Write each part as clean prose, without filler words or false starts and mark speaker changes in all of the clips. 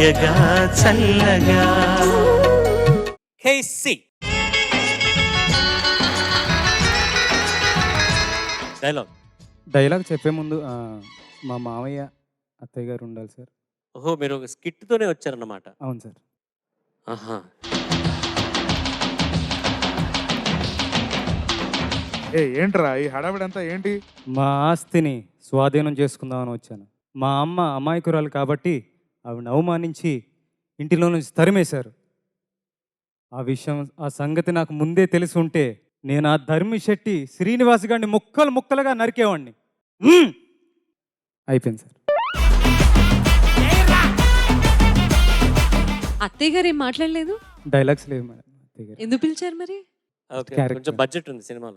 Speaker 1: తీయగా చల్లగా.
Speaker 2: కేసి
Speaker 3: డైలాగ్ చెప్పే ముందు మా మామయ్య అత్తయ్య గారు ఉండాలి సార్.
Speaker 2: ఓహో, మీరు ఒక స్కిట్తోనే వచ్చారన్నమాట.
Speaker 3: అవును సార్.
Speaker 2: ఆహా.
Speaker 4: ఏంట్రా ఈ హడావిడంతా ఏంటి?
Speaker 3: మా ఆస్తిని స్వాధీనం చేసుకుందామని వచ్చాను. మా అమ్మ అమాయకురాలు కాబట్టి ఆవిడని అవమానించి ఇంటిలో నుంచి తరిమేశారు. ఆ సంగతి నాకు ముందే తెలిసి ఉంటే నేను ఆ ధర్మిశెట్టి శ్రీనివాస్ గారిని ముక్కలు ముక్కలుగా నరికేవాడిని. అయిపోయింది సార్.
Speaker 5: అత్తయ్య గారు ఏం మాట్లాడలేదు?
Speaker 3: డైలాగ్స్ లేవు మేడం. అత్తయ్య గారు
Speaker 5: ఎందుకు పిలిచారు మరి?
Speaker 2: ఓకే, కొంచెం బడ్జెట్ ఉంది సినిమాలో.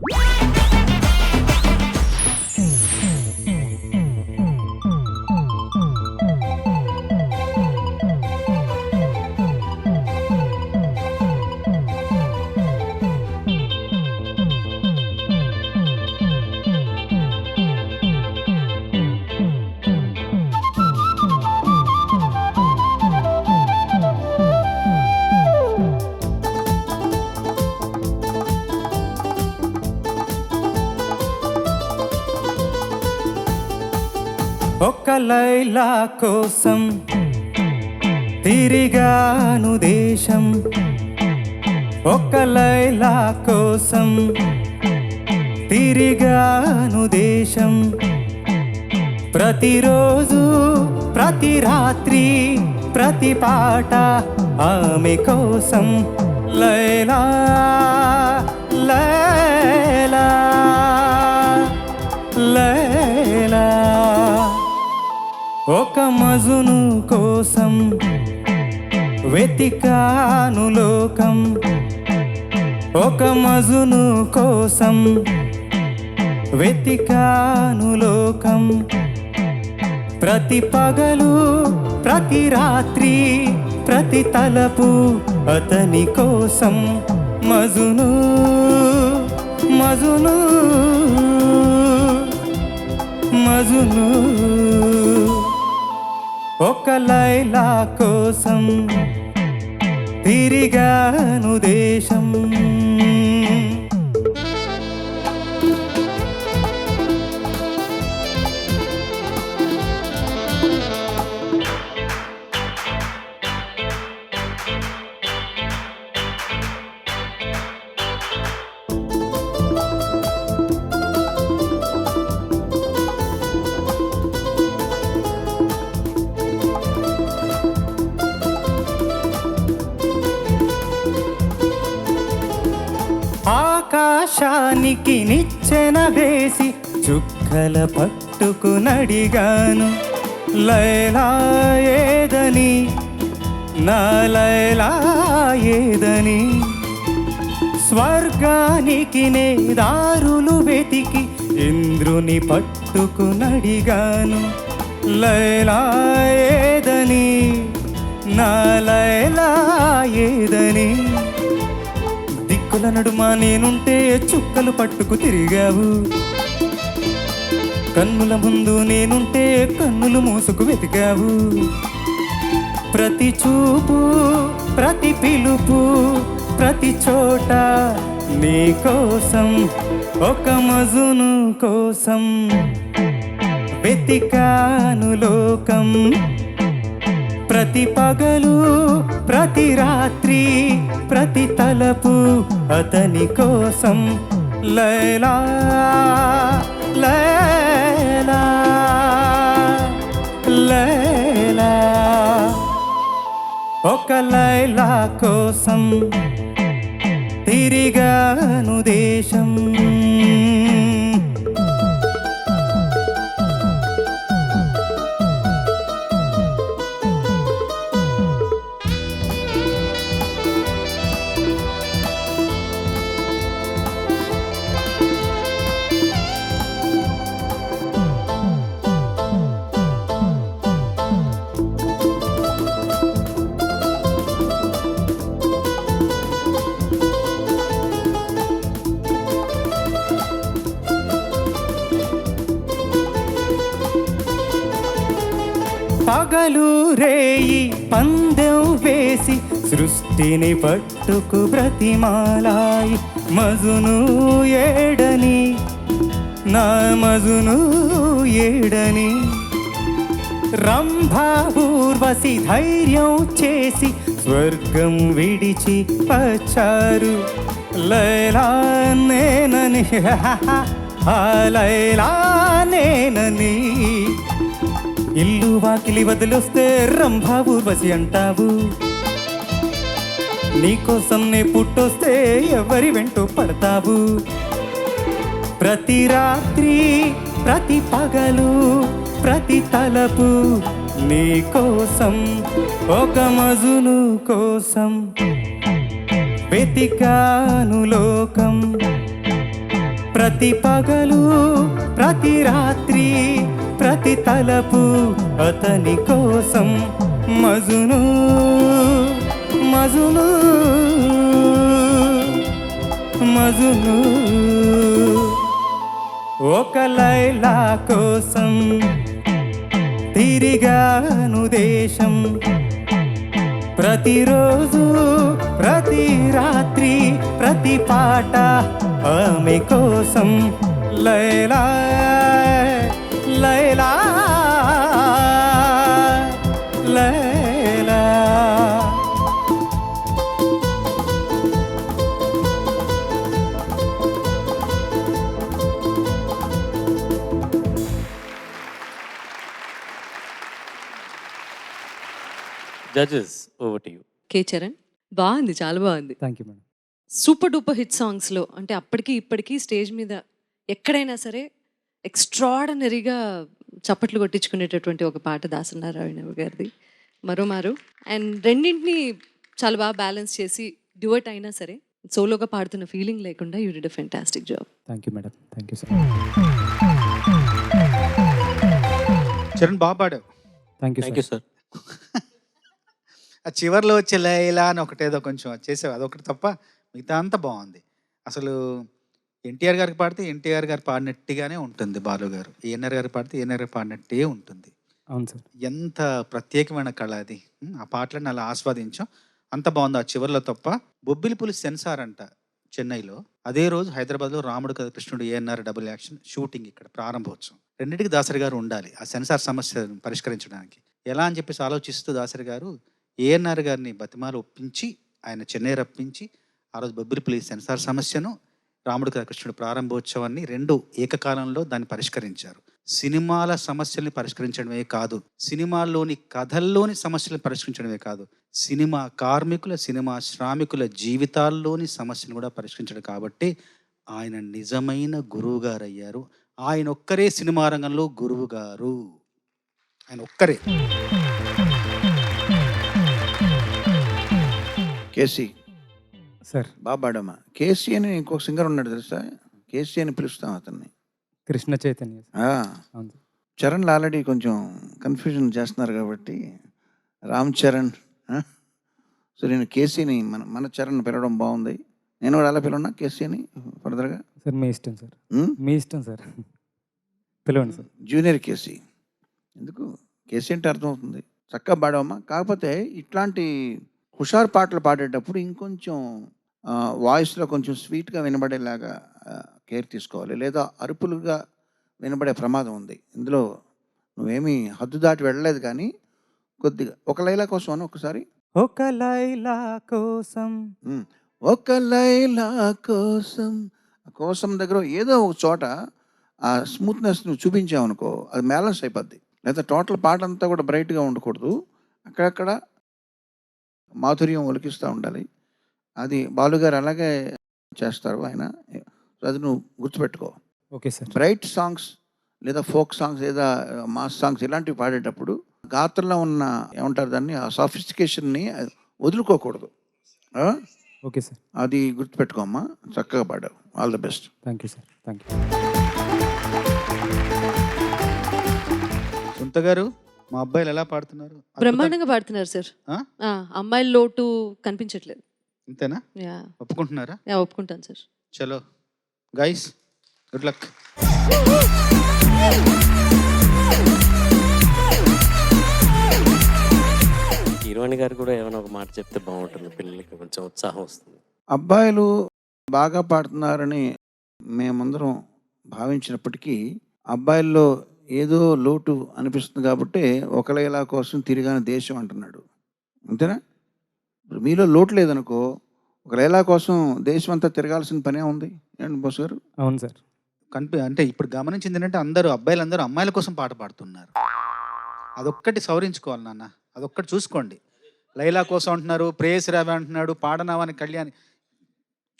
Speaker 3: ఒక్క లైలా కోసం తిరిగాను దేశం, ఒక్క లైలా కోసం తిరిగాను దేశం. ప్రతిరోజు ప్రతి రాత్రి ప్రతి పాట ఆమె కోసం. లైలా లైలా లైలా, ఒక మజును కోసం వెతికాను లోకం, ఒక మజును కోసం వెతికాను లోకం. ప్రతి పగలు ప్రతి రాత్రి ప్రతి తలపు అతని కోసం. మజును మజును మజును, ఒక లైలా కోసం తిరిగాను దేశం. ఆకాశానికి నిచ్చెన వేసి చుక్కల పట్టుకునడిగాను. లైలా ఏదని, నా లైలా ఏదని. స్వర్గానికి నే దారులు వెతికి ఇంద్రుని పట్టుకునడిగాను. లైలా ఏదని, నా లైలా ఏదని. దిక్కుల నడుమ నేనుంటే చుక్కలు పట్టుకు తిరిగావు, కన్నుల ముందు నేనుంటే కన్నులు మూసుకు వెతికావు. ప్రతి చూపు ప్రతి పిలుపు ప్రతి చోట నీ కోసం, ఒక మజును కోసం వెతికాను లోకం. ప్రతి పగలు ప్రతి రాత్రి ప్రతి తలపు అతని కోసం. లైలా లైలా లైలా, ఒక లైలా కోసం తిరిగాను దేశం. పగలు రేయి పందెం వేసి సృష్టిని పట్టుకు బ్రతిమాలాయి మజును ఏడని నా మజును ఏడని రంభా ఊర్వశి ధైర్యం చేసి స్వర్గం విడిచి వచ్చారు లైలా నేనని ఆ లైలా నేనని ఇల్లు వాకిలి వదిలొస్తే రంభా ఊర్వశి అంటావు నీకోసం నే పుట్టొస్తే ఎవరి వెంటో పడతావు ప్రతి రాత్రి ప్రతి పగలు ప్రతి తలపు నీ కోసం ఒక మజును కోసం వెతికాను లోకం ప్రతి పగలు ప్రతి రాత్రి ప్రతి తలపు అతని కోసం మజును మజును మజును ఒక లైలా కోసం తిరిగాను దేశం ప్రతిరోజు ప్రతి రాత్రి ప్రతి పాట ఆమె కోసం Laila Laila Laila
Speaker 2: judges over to you.
Speaker 5: K Charan బాగుంది, చాలా బాగుంది.
Speaker 3: Thank you madam.
Speaker 5: Super duper hit సాంగ్స్లో అంటే అప్పటికి ఇప్పటికీ స్టేజ్ మీద ఎక్కడైనా సరే ఎక్స్ట్రాడనరీగా చప్పట్లు కొట్టించుకునేటటువంటి ఒక పాట దాసనారాయణ గారిది మరోమారు. అండ్ రెండింటిని చాలా బాగా బ్యాలెన్స్ చేసి డ్యూయట్ అయినా సరే సోలోగా పాడుతున్న ఫీలింగ్ లేకుండా you did a fantastic job.
Speaker 3: Thank you madam. Thank you sir.
Speaker 6: Charan బాగా పాడావు.
Speaker 3: Thank you
Speaker 2: thank you sir.
Speaker 6: ఆ చివర్లో వచ్చే లైలా అని ఒకటేదో కొంచెం చేసావు, అదొకటి తప్ప మిగతా అంతా బాగుంది. అసలు ఎన్టీఆర్ గారికి పాడితే ఎన్టీఆర్ గారు పాడినట్టుగానే ఉంటుంది, బాలు గారు ఏఎన్ఆర్ గారికి పాడితే ఏఎన్ఆర్ గారు పాడినట్టే ఉంటుంది.
Speaker 3: అవును సార్.
Speaker 6: ఎంత ప్రత్యేకమైన కళ అది. ఆ పాటలను అలా ఆస్వాదించాం, అంత బాగుంది. ఆ చివర్లో తప్ప బొబ్బిలిపులి సెన్సార్ అంట చెన్నైలో, అదే రోజు హైదరాబాద్లో రాముడు కథ కృష్ణుడు ఏఎన్ఆర్ డబుల్ యాక్షన్ షూటింగ్ ఇక్కడ ప్రారంభోత్సవం. రెండింటికి దాసరి గారు ఉండాలి ఆ సెన్సార్ సమస్యను పరిష్కరించడానికి. ఎలా అని చెప్పేసి ఆలోచిస్తూ దాసరి గారు ఏఎన్ఆర్ గారిని బతిమాలు ఒప్పించి ఆయన చెన్నై రప్పించి ఆ రోజు బొబ్బిలిపులి సెన్సార్ సమస్యను రాముడు కథ కృష్ణుడు ప్రారంభోత్సవాన్ని రెండు ఏకకాలంలో దాన్ని పరిష్కరించారు. సినిమాల సమస్యల్ని పరిష్కరించడమే కాదు, సినిమాల్లోని కథల్లోని సమస్యలను పరిష్కరించడమే కాదు, సినిమా కార్మికుల సినిమా శ్రామికుల జీవితాల్లోని సమస్యను కూడా పరిష్కరించాడు. కాబట్టి ఆయన నిజమైన గురువు గారు అయ్యారు. ఆయన ఒక్కరే సినిమా రంగంలో గురువు గారు, ఆయన ఒక్కరే.
Speaker 7: KC
Speaker 3: sir.
Speaker 7: బాబాడమ్మ కేసీ అని ఇంకొక సింగర్ ఉన్నాడు తెలుసా, కేసీ అని పిలుస్తాం అతన్ని.
Speaker 3: కృష్ణ చైతన్య. అవును.
Speaker 7: చరణ్ ఆల్రెడీ కొంచెం కన్ఫ్యూజన్ చేస్తున్నారు కాబట్టి రామ్ చరణ్. సో నేను కేసీని మన చరణ్ పిలవడం బాగుంది. నేను కూడా అలా పిలవన్నా కేసీ అని ఫర్దర్గా.
Speaker 3: సార్ మీ ఇష్టం సార్, మీ ఇష్టం సార్, పిలవండి సార్.
Speaker 7: జూనియర్ కేసీ ఎందుకు, కేసీ అంటే అర్థమవుతుంది. చక్కగా పాడవమ్మా. కాకపోతే ఇట్లాంటి హుషారు పాటలు పాడేటప్పుడు ఇంకొంచెం వాయిస్లో కొంచెం స్వీట్గా వినబడేలాగా కేర్ తీసుకోవాలి, లేదా అరుపులుగా వినబడే ప్రమాదం ఉంది. ఇందులో నువ్వేమీ హద్దు దాటి వెళ్ళలేదు, కానీ కొద్దిగా ఒక లైలా కోసం అని ఒకసారి.
Speaker 3: ఒక లైలా కోసం,
Speaker 7: ఒక లైలా కోసం, కోసం దగ్గర ఏదో ఒక చోట ఆ స్మూత్నెస్ నువ్వు చూపించావు అనుకో, అది బ్యాలెన్స్ అయిపోద్ది. లేదా టోటల్ పాట అంతా కూడా బ్రైట్గా ఉండకూడదు, అక్కడక్కడ మాధుర్యం ఒలికిస్తూ ఉండాలి. అది బాలుగారు అలాగే చేస్తారు ఆయన, అది నువ్వు గుర్తుపెట్టుకో.
Speaker 3: Okay sir.
Speaker 7: బ్రైట్ సాంగ్స్ లేదా ఫోక్ సాంగ్స్ లేదా మాస్ సాంగ్స్ ఇలాంటివి పాడేటప్పుడు గాత్రంలో ఉన్న ఏమంటారు దాన్ని, ఆ సాఫిస్టికేషన్ని వదులుకోకూడదు.
Speaker 3: Okay sir.
Speaker 7: అది గుర్తుపెట్టుకోమ్మా. చక్కగా పాడావు. All the best.
Speaker 3: Thank you sir. Thank you.
Speaker 6: Sunta garu, మా అబ్బాయిలు ఎలా పాడుతున్నారు?
Speaker 5: బ్రహ్మాండంగా పాడుతున్నారు సార్. అమ్మాయిల లోటు కనిపించట్లేదు.
Speaker 6: అంతేనా? ఒప్పుకుంటున్నారా?
Speaker 5: ఒప్పుకుంటాను సార్.
Speaker 6: చలో గైస్, గుడ్ లక్.
Speaker 2: కీరవాణి గారు కూడా ఏమైనా ఒక మాట చెప్తే బాగుంటుంది, పిల్లలకి కొంచెం ఉత్సాహం వస్తుంది.
Speaker 7: అబ్బాయిలు బాగా పాడుతున్నారని మేమందరం భావించినప్పటికీ అబ్బాయిల్లో ఏదో లోటు అనిపిస్తుంది కాబట్టి ఒక లైలా కోసం తిరిగాని దేశం అంటున్నాడు. అంతేనా? ఇప్పుడు మీలో లోటు లేదనుకో, ఒక లైలా కోసం దేశం అంతా తిరగాల్సిన పనే ఉంది. ఏంటి బోస్ గారు?
Speaker 3: అవును సార్.
Speaker 6: అంటే ఇప్పుడు గమనించింది ఏంటంటే అందరూ అబ్బాయిలందరూ అమ్మాయిల కోసం పాట పాడుతున్నారు. అదొక్కటి సవరించుకోవాలి నాన్న, అదొక్కటి చూసుకోండి. లైలా కోసం అంటున్నారు, ప్రేయస్ రావే అంటున్నాడు, పాడనావాని కళ్యాణి.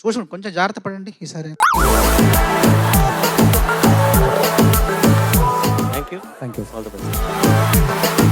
Speaker 6: చూసుకోండి, కొంచెం జాగ్రత్త పడండి ఈసారి.
Speaker 2: Thank you.
Speaker 3: Thank you.
Speaker 2: All the best.